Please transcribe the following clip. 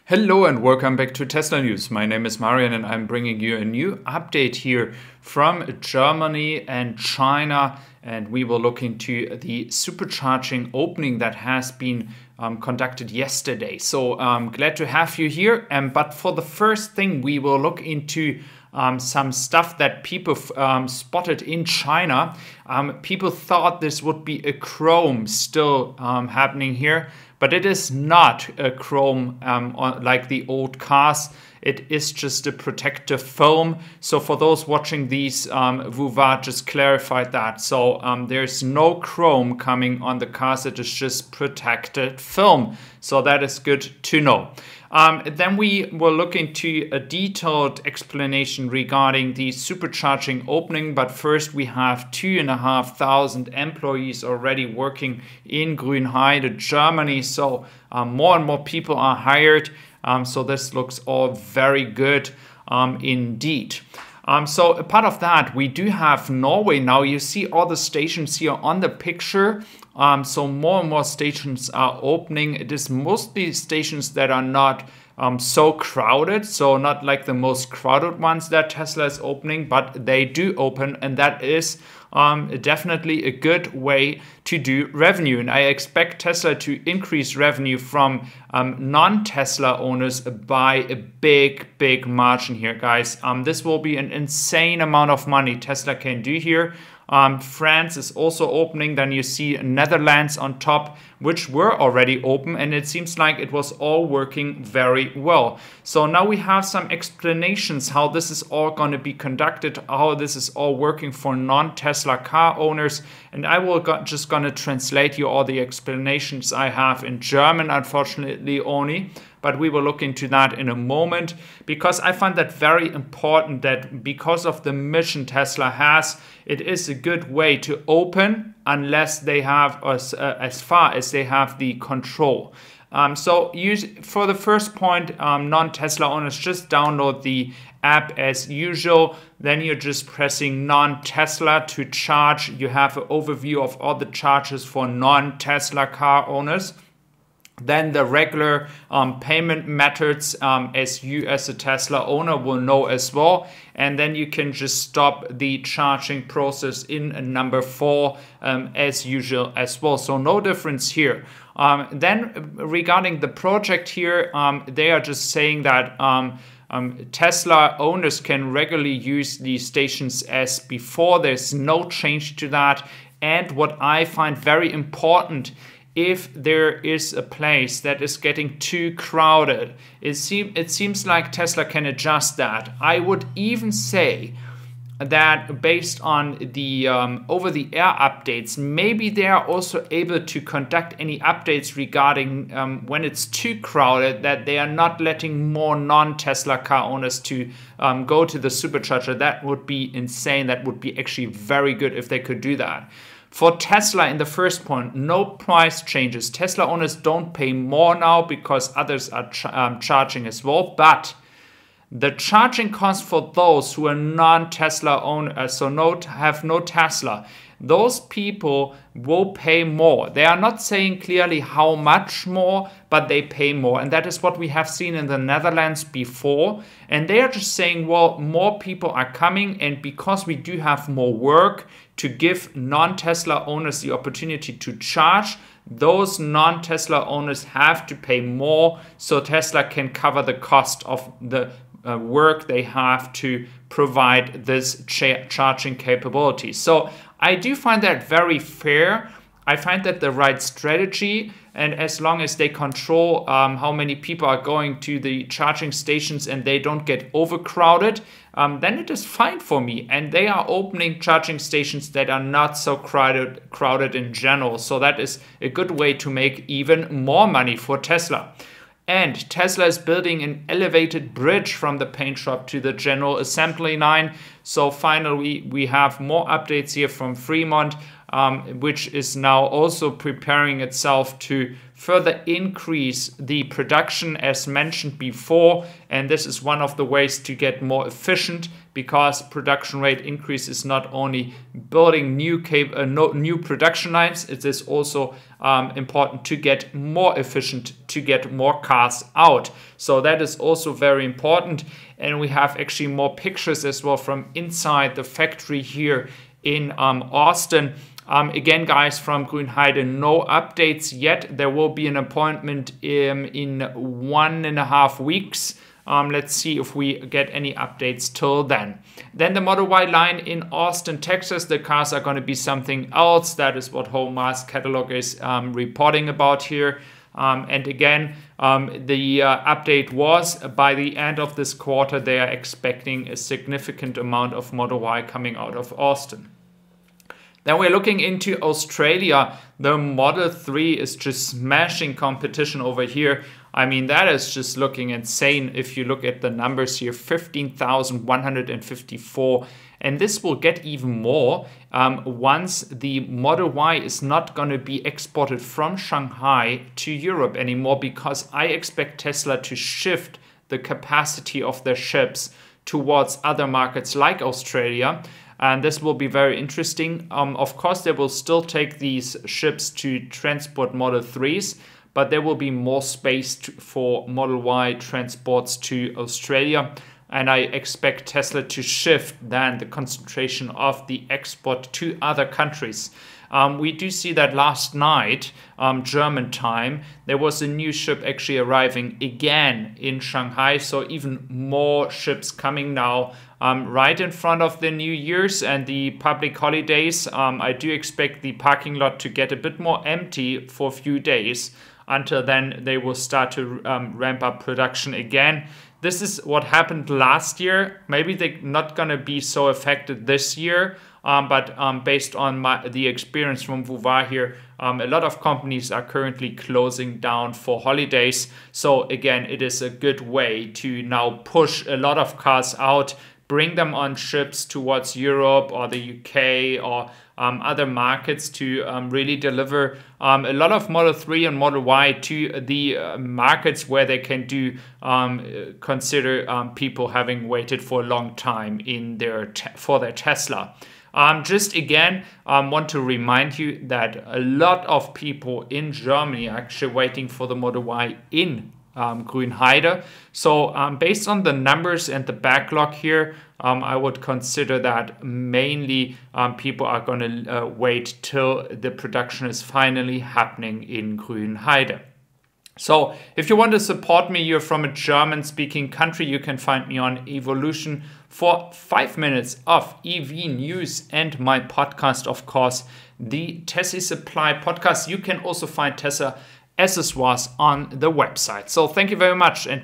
Hello and welcome back to Tesla News. My name is Marian and I'm bringing you a new update here from Germany and China, and we will look into the supercharging opening that has been conducted yesterday. So I'm glad to have you here. But for the first thing, we will look into some stuff that people spotted in China. People thought this would be a chrome still happening here, but it is not a chrome like the old cars. It is just a protective film. So for those watching these, Vuva just clarified that. So there's no chrome coming on the cars. It is just protected film. So that is good to know. Then we will look into a detailed explanation regarding the supercharging opening. But first, we have 2,500 employees already working in Grünheide, Germany. So more and more people are hired. So this looks all very good indeed. So a part of that, we do have Norway now. You see all the stations here on the picture. So more and more stations are opening. It is mostly stations that are not so crowded, so not like the most crowded ones that Tesla is opening, but they do open, and that is definitely a good way to do revenue. And I expect Tesla to increase revenue from non-Tesla owners by a big margin here, guys. This will be an insane amount of money Tesla can do here. France is also opening. Then you see Netherlands on top, which were already open, and it seems like it was all working very well. So now we have some explanations how this is all going to be conducted, how this is all working for non-Tesla car owners, and I will just going to translate you all the explanations I have in German, unfortunately only. But we will look into that in a moment, because I find that very important, that because of the mission Tesla has, it is a good way to open unless they have, as far as they have the control. So for the first point, non-Tesla owners, just download the app as usual. Then you're just pressing non-Tesla to charge. You have an overview of all the charges for non-Tesla car owners. Then the regular payment methods, as you as a Tesla owner will know as well. And then you can just stop the charging process in number 4 as usual as well. So no difference here. Then regarding the project here, they are just saying that Tesla owners can regularly use these stations as before. There's no change to that. And what I find very important, if there is a place that is getting too crowded, it seems like Tesla can adjust that. I would even say that based on the over-the-air updates, maybe they are also able to conduct any updates regarding when it's too crowded, that they are not letting more non-Tesla car owners to go to the supercharger. That would be insane. That would be actually very good if they could do that. For Tesla, in the first point, no price changes. Tesla owners don't pay more now because others are charging as well. But the charging cost for those who are non-Tesla owners, so have no Tesla, those people will pay more. They are not saying clearly how much more, but they pay more. And that is what we have seen in the Netherlands before. And they are just saying, well, more people are coming, and because we do have more work to give non-Tesla owners the opportunity to charge, those non-Tesla owners have to pay more so Tesla can cover the cost of the work they have to provide this charging capability. So I do find that very fair. I find that the right strategy, and as long as they control how many people are going to the charging stations and they don't get overcrowded, then it is fine for me. And they are opening charging stations that are not so crowded in general. So that is a good way to make even more money for Tesla. And Tesla is building an elevated bridge from the paint shop to the general assembly line. So finally, we have more updates here from Fremont, which is now also preparing itself to further increase the production as mentioned before. And this is one of the ways to get more efficient, because production rate increase is not only building new production lines, it is also important to get more efficient, to get more cars out. So that is also very important. And we have actually more pictures as well from inside the factory here in Austin. Again, guys, from Grünheide, no updates yet. There will be an appointment in 1.5 weeks. Let's see if we get any updates till then. Then the Model Y line in Austin, Texas, the cars are going to be something else. That is what Whole Mass Catalog is reporting about here. And again, the update was by the end of this quarter, they are expecting a significant amount of Model Y coming out of Austin. Then we're looking into Australia. The Model 3 is just smashing competition over here. I mean, that is just looking insane if you look at the numbers here, 15,154. And this will get even more once the Model Y is not going to be exported from Shanghai to Europe anymore, because I expect Tesla to shift the capacity of their ships towards other markets like Australia. And this will be very interesting. Of course, they will still take these ships to transport Model 3s, but there will be more space for Model Y transports to Australia. And I expect Tesla to shift then the concentration of the export to other countries. We do see that last night, German time, there was a new ship actually arriving again in Shanghai. So even more ships coming now right in front of the New Year's and the public holidays. I do expect the parking lot to get a bit more empty for a few days. Until then, they will start to ramp up production again. This is what happened last year. Maybe they're not going to be so affected this year. But based on the experience from Vuvar here, a lot of companies are currently closing down for holidays. So again, it is a good way to now push a lot of cars out, bring them on ships towards Europe or the UK or other markets to really deliver a lot of Model 3 and Model Y to the markets where they can do consider people having waited for a long time in for their Tesla. Just again, want to remind you that a lot of people in Germany are actually waiting for the Model Y in Grünheide. So based on the numbers and the backlog here, I would consider that mainly people are going to wait till the production is finally happening in Grünheide. So if you want to support me, you're from a German-speaking country, you can find me on Evolution for 5 minutes of EV news and my podcast, of course, the Tesla Supply podcast. You can also find Tesla Accessoires on the website. So thank you very much and